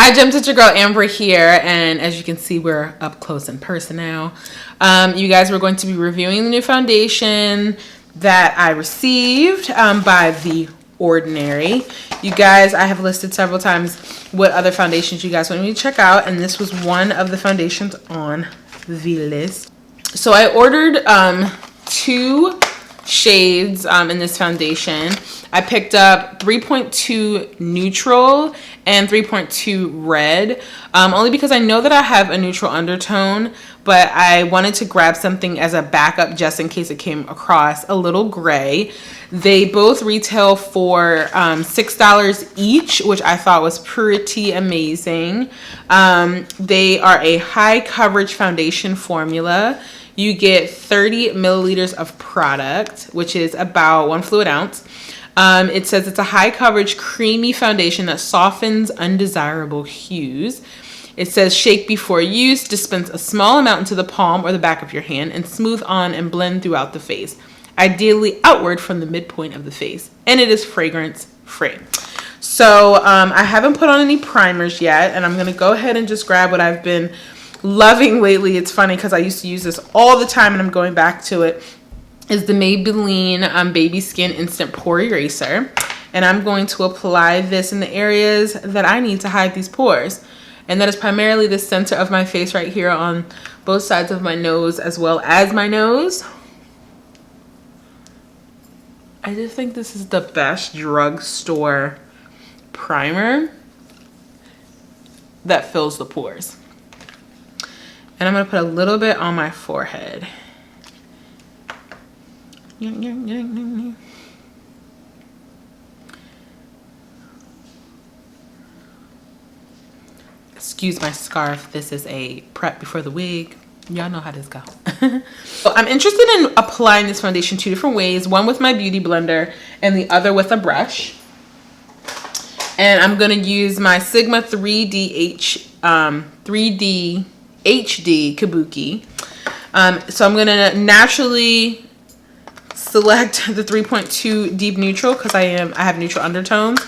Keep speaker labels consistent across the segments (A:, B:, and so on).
A: Hi, Gems, it's your girl Ambra here, and as you can see, we're up close in person now. You guys, we're going to be reviewing the new foundation that I received by The Ordinary. You guys, I have listed several times what other foundations you guys want me to check out, and this was one of the foundations on the list. So I ordered 2 shades in this foundation. I picked up 3.2 neutral and 3.2 red, only because I know that I have a neutral undertone, but I wanted to grab something as a backup just in case it came across a little gray. They both retail for $6 each, which I thought was pretty amazing. They are a high coverage foundation formula. You get 30 milliliters of product, which is about 1 fluid ounce. It says it's a high coverage creamy foundation that softens undesirable hues. It says shake before use, dispense a small amount into the palm or the back of your hand, and smooth on and blend throughout the face, ideally outward from the midpoint of the face. And it is fragrance free. So I haven't put on any primers yet, and I'm going to go ahead and just grab what I've been loving lately. It's funny because I used to use this all the time and I'm going back to it. Is the Maybelline Baby Skin Instant Pore Eraser. And I'm going to apply this in the areas that I need to hide these pores. And that is primarily the center of my face right here on both sides of my nose as well as my nose. I just think this is the best drugstore primer that fills the pores. And I'm going to put a little bit on my forehead. Excuse my scarf. This is a prep before the wig. Y'all know how this goes. So I'm interested in applying this foundation 2 different ways. One with my beauty blender and the other with a brush. And I'm going to use my Sigma 3D HD Kabuki. So I'm gonna naturally select the 3.2 deep neutral because I have neutral undertones.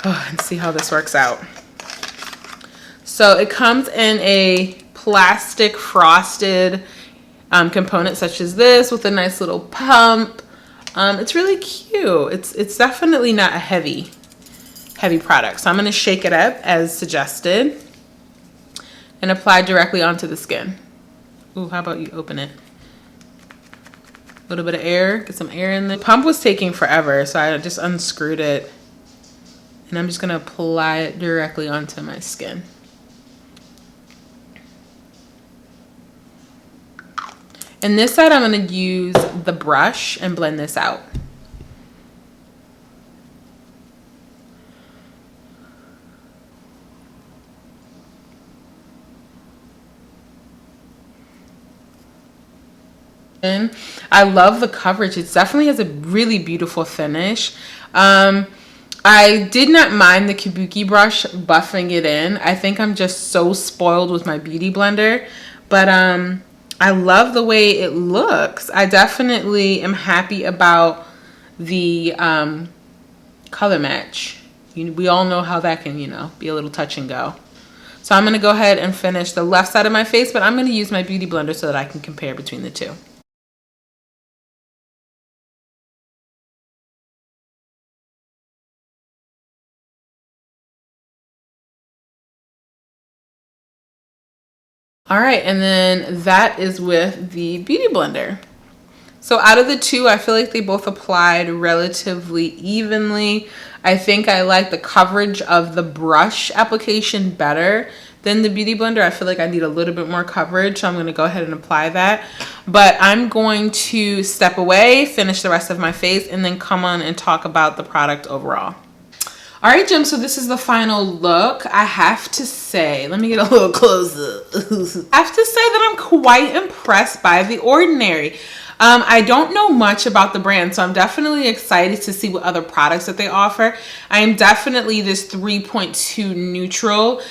A: And see how this works out. So it comes in a plastic frosted component such as this with a nice little pump. It's really cute. It's definitely not a heavy product. So I'm gonna shake it up as suggested and apply directly onto the skin. Ooh, how about you open it? A little bit of air, get some air in there. The pump was taking forever, so I just unscrewed it. And I'm just gonna apply it directly onto my skin. And this side, I'm gonna use the brush and blend this out. I love the coverage. It definitely has a really beautiful finish. I did not mind the Kabuki brush buffing it in. I think I'm just so spoiled with my beauty blender, but I love the way it looks. I definitely am happy about the color match. We all know how that can, be a little touch and go. So I'm going to go ahead and finish the left side of my face, but I'm going to use my beauty blender so that I can compare between the two. All right, and then that is with the beauty blender. So out of the two, I feel like they both applied relatively evenly. I think I like the coverage of the brush application better than the beauty blender. I feel like I need a little bit more coverage, so I'm gonna go ahead and apply that. But I'm going to step away, finish the rest of my face, and then come on and talk about the product overall. All right, Jim, so this is the final look. I have to say, let me get a little closer. I have to say that I'm quite impressed by The Ordinary. I don't know much about the brand, so I'm definitely excited to see what other products that they offer. I am definitely this 3.2 neutral.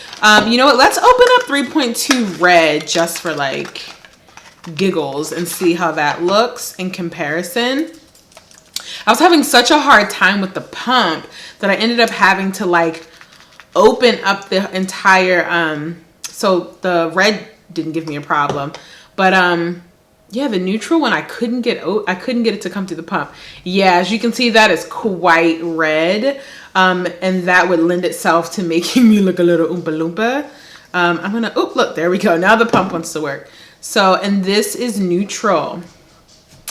A: You know what? Let's open up 3.2 red just for like giggles and see how that looks in comparison. I was having such a hard time with the pump that I ended up having to like open up the entire, so the red didn't give me a problem, but yeah, the neutral one I couldn't get it to come to the pump. Yeah, as you can see, that is quite red, and that would lend itself to making me look a little Oompa Loompa. I'm gonna, oh, look, there we go. Now the pump wants to work. So, and this is neutral.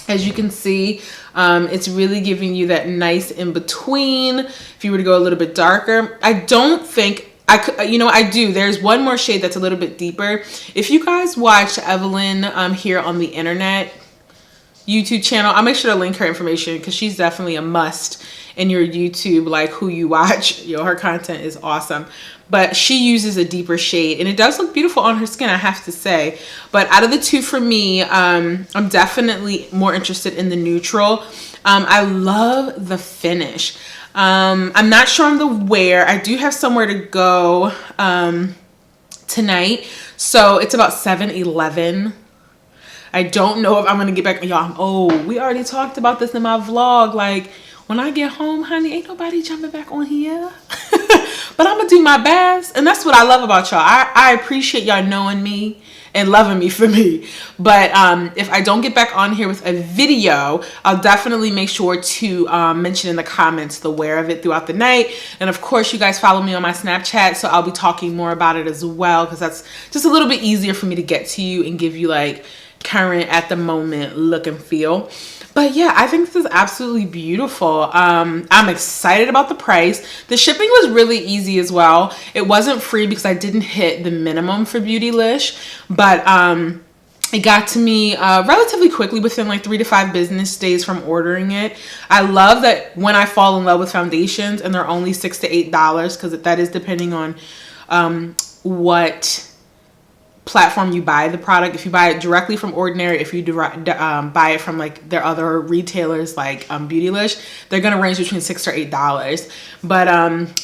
A: As you can see, it's really giving you that nice in between. If you were to go a little bit darker, I don't think I could, you know, I do. There's one more shade that's a little bit deeper. If you guys watch Evelyn here on the internet YouTube channel, I'll make sure to link her information because she's definitely a must in your YouTube, like who you watch. Yo, her content is awesome. But she uses a deeper shade and it does look beautiful on her skin, I have to say. But out of the two for me, I'm definitely more interested in the neutral. I love the finish. I'm not sure on the wear. I do have somewhere to go tonight. So it's about 7-11. I don't know if I'm going to get back. Y'all, oh, we already talked about this in my vlog. Like, when I get home, honey, ain't nobody jumping back on here. But I'm going to do my best. And that's what I love about y'all. I appreciate y'all knowing me and loving me for me. But if I don't get back on here with a video, I'll definitely make sure to mention in the comments the wear of it throughout the night. And of course, you guys follow me on my Snapchat, so I'll be talking more about it as well, because that's just a little bit easier for me to get to you and give you like current at the moment look and feel. But yeah, I think this is absolutely beautiful. I'm excited about the price. The shipping was really easy as well. It wasn't free because I didn't hit the minimum for Beautylish, but it got to me relatively quickly, within like 3 to 5 business days from ordering it. I love that when I fall in love with foundations and they're only $6 to $8, because that is depending on what platform you buy the product. If you buy it directly from Ordinary, if you buy it from like their other retailers like Beautylish, they're gonna range between $6 to $8. But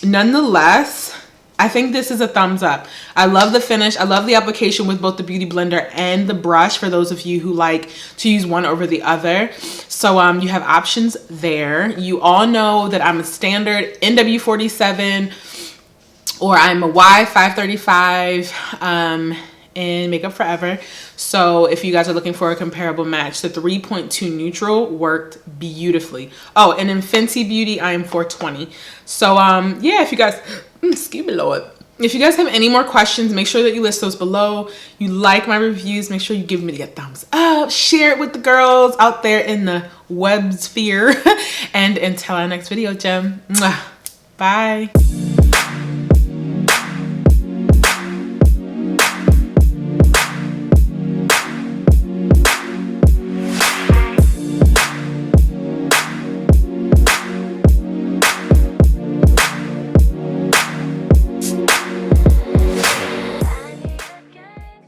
A: nonetheless, I think this is a thumbs up. I love the finish. I love the application with both the Beauty Blender and the brush for those of you who like to use one over the other. So you have options there. You all know that I'm a standard NW47 or I'm a Y535 in Makeup Forever. So if you guys are looking for a comparable match, the 3.2 neutral worked beautifully. Oh, and in Fenty Beauty, I am 420. So yeah, if you guys, excuse me, Lord. If you guys have any more questions, make sure that you list those below. You like my reviews, make sure you give me a thumbs up, share it with the girls out there in the web sphere. And until our next video, Gem. Bye.